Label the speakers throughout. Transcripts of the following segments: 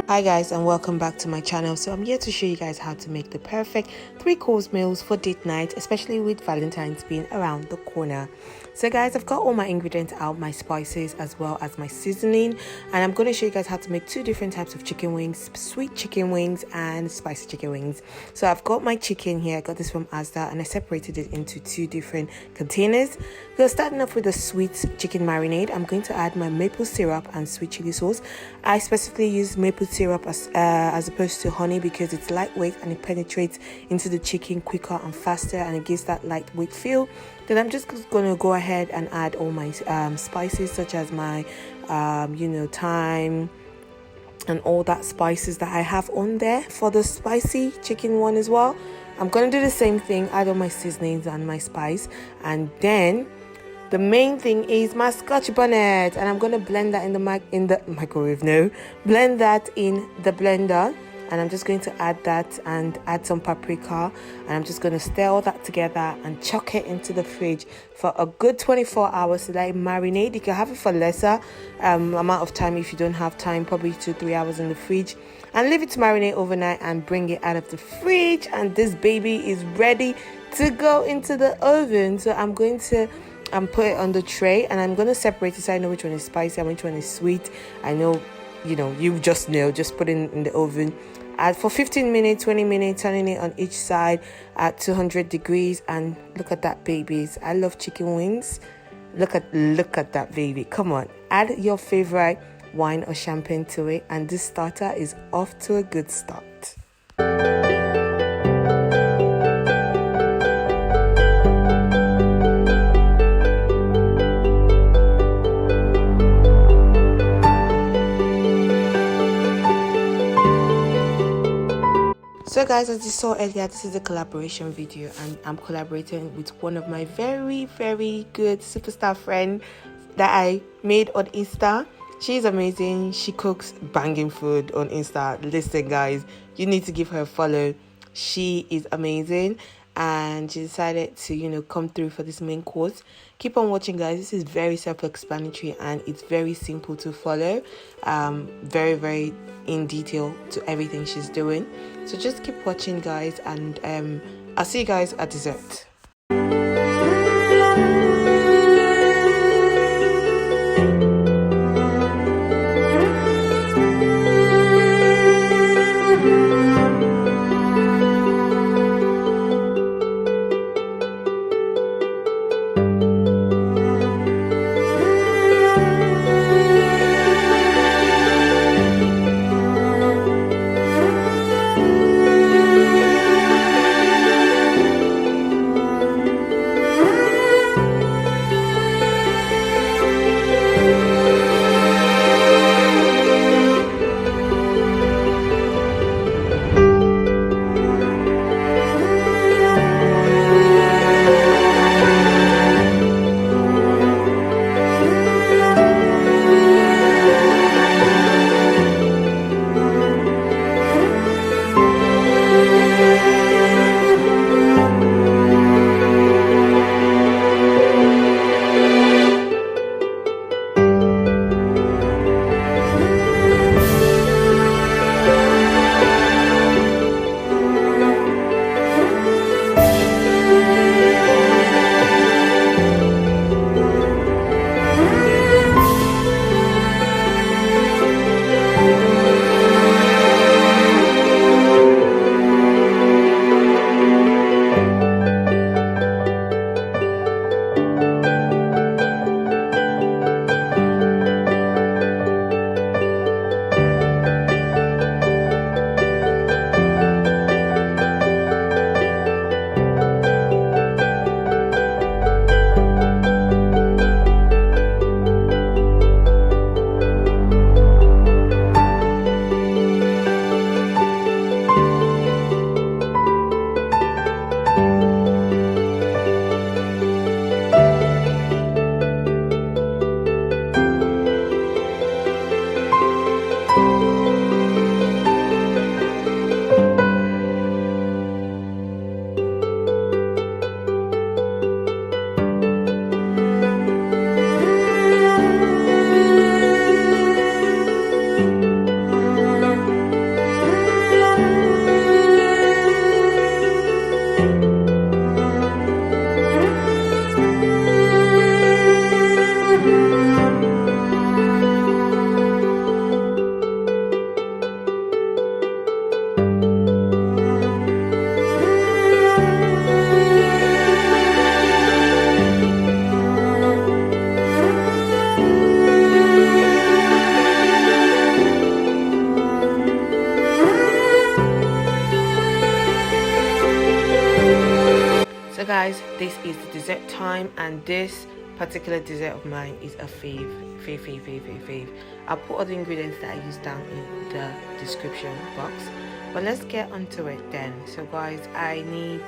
Speaker 1: Hi guys, and welcome back to my channel. So I'm here to show you guys how to make the perfect 3-course meals for date night, especially with Valentine's being around the corner. So guys, I've got all my ingredients out, my spices as well as my seasoning, and I'm going to show you guys how to make two different types of chicken wings: sweet chicken wings and spicy chicken wings. So I've got my chicken here. I got this from Asda and I separated it into two different containers. So starting off with the sweet chicken marinade, I'm going to add my maple syrup and sweet chili sauce. I specifically use maple syrup as opposed to honey because it's lightweight and it penetrates into the chicken quicker and faster, and it gives that lightweight feel. Then I'm just going to go ahead and add all my spices, such as my thyme and all that spices that I have on there for the spicy chicken one as well. I'm going to do the same thing, add all my seasonings and my spice, and then the main thing is my Scotch bonnet, and I'm going to blend that in the microwave. No, blend that in the blender, and I'm just going to add that and add some paprika, and I'm just going to stir all that together and chuck it into the fridge for a good 24 hours to let it marinate. You can have it for lesser amount of time if you don't have time, probably 2-3 hours in the fridge, and leave it to marinate overnight and bring it out of the fridge, and this baby is ready to go into the oven. So I'm going to put it on the tray, and I'm going to separate it so I know which one is spicy and which one is sweet. I know, you just know. Just put it in the oven for 15 minutes, 20 minutes, turning it on each side at 200 degrees. And look at that, babies. I love chicken wings. Look at that baby. Come on, add your favorite wine or champagne to it, and this starter is off to a good start. So guys, as you saw earlier, this is a collaboration video, and I'm collaborating with one of my very, very good superstar friend that I made on Insta. She's amazing. She cooks banging food on Insta. Listen guys, you need to give her a follow. She is amazing, and she decided to come through for this main course. Keep on watching guys. This is very self-explanatory and it's very simple to follow. Very, very in detail to everything she's doing. So just keep watching guys, and I'll see you guys at dessert. chocolate, thyme, and this particular dessert of mine is a fave. I'll put all the ingredients that I use down in the description box, but let's get onto it then. So guys, I need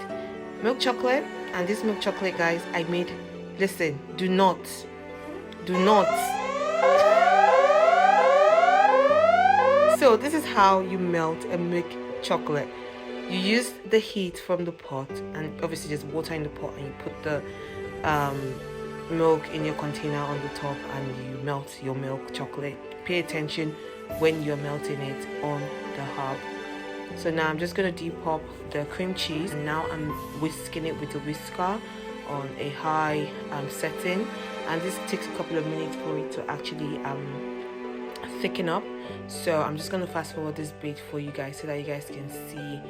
Speaker 1: milk chocolate, and this milk chocolate, guys, I made, listen, do not so this is how you melt a milk chocolate. You use the heat from the pot, and obviously just water in the pot, and you put the milk in your container on the top, and you melt your milk chocolate. Pay attention when you're melting it on the hob. So now I'm just going to depup the cream cheese, and now I'm whisking it with a whisker on a high setting, and this takes a couple of minutes for it to actually thicken up. So I'm just going to fast forward this bit for you guys so that you guys can see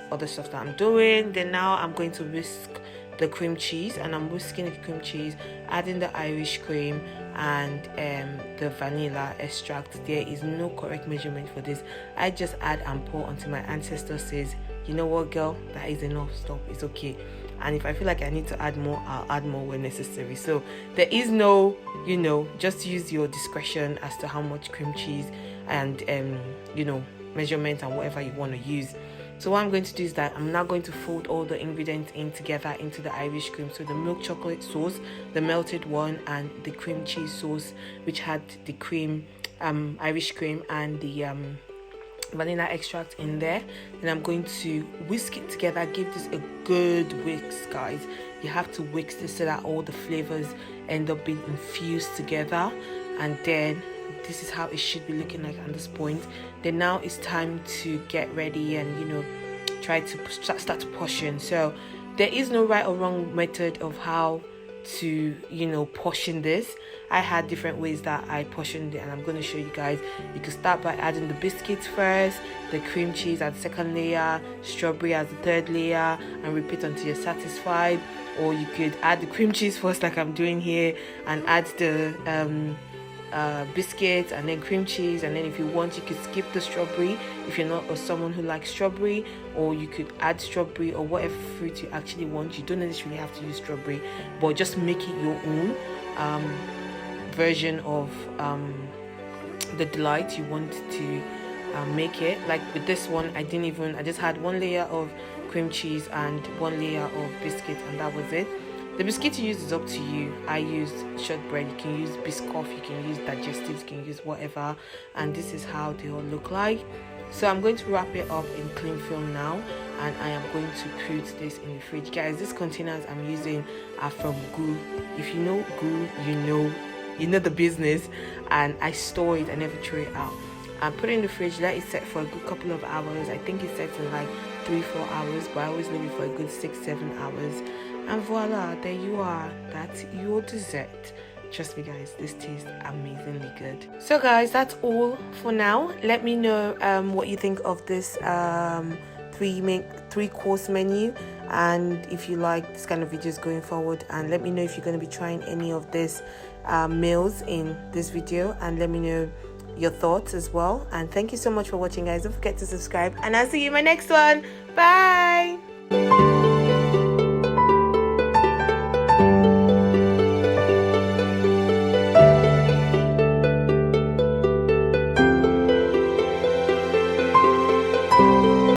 Speaker 1: other stuff that I'm doing. Then now I'm going to whisk the cream cheese, and I'm whisking the cream cheese, adding the Irish cream and the vanilla extract. There is no correct measurement for this. I just add and pour until my ancestor says, you know what, girl, that is enough, stop, it's okay. And if I feel like I need to add more, I'll add more when necessary. So there is no, you know, just use your discretion as to how much cream cheese and you know, measurement and whatever you want to use. So what I'm going to do is that I'm now going to fold all the ingredients in together into the Irish cream. So the milk chocolate sauce, the melted one, and the cream cheese sauce, which had the cream, Irish cream, and the vanilla extract in there. Then I'm going to whisk it together. Give this a good whisk, guys. You have to whisk this so that all the flavors end up being infused together, and then this is how it should be looking like at this point. Then now it's time to get ready and, you know, try to start to portion. So there is no right or wrong method of how to, you know, portion this. I had different ways that I portioned it, and I'm going to show you guys. You can start by adding the biscuits first, the cream cheese as the second layer, strawberry as the third layer, and repeat until you're satisfied. Or you could add the cream cheese first like I'm doing here, and add the biscuits and then cream cheese, and then if you want you could skip the strawberry if you're not someone who likes strawberry, or you could add strawberry or whatever fruit you actually want. You don't necessarily have to use strawberry, but just make it your own version of the delight you want to make it. Like with this one, I just had one layer of cream cheese and one layer of biscuit, and that was it. The biscuit you use is up to you. I used shortbread. You can use Biscoff, you can use digestives, you can use whatever. And this is how they all look like. So I'm going to wrap it up in cling film now, and I am going to put this in the fridge. Guys, these containers I'm using are from Goo. If you know Goo, you know the business. And I store it, I never throw it out. I put it in the fridge, let it set for a good couple of hours. I think it sets in like 3-4 hours, but I always leave it for a good 6-7 hours. And voila, there you are. That's your dessert. Trust me guys, this tastes amazingly good. So guys, that's all for now. Let me know what you think of this 3-course menu, and if you like this kind of videos going forward. And let me know if you're going to be trying any of this meals in this video, and let me know your thoughts as well. And thank you so much for watching, guys. Don't forget to subscribe, and I'll see you in my next one. Bye.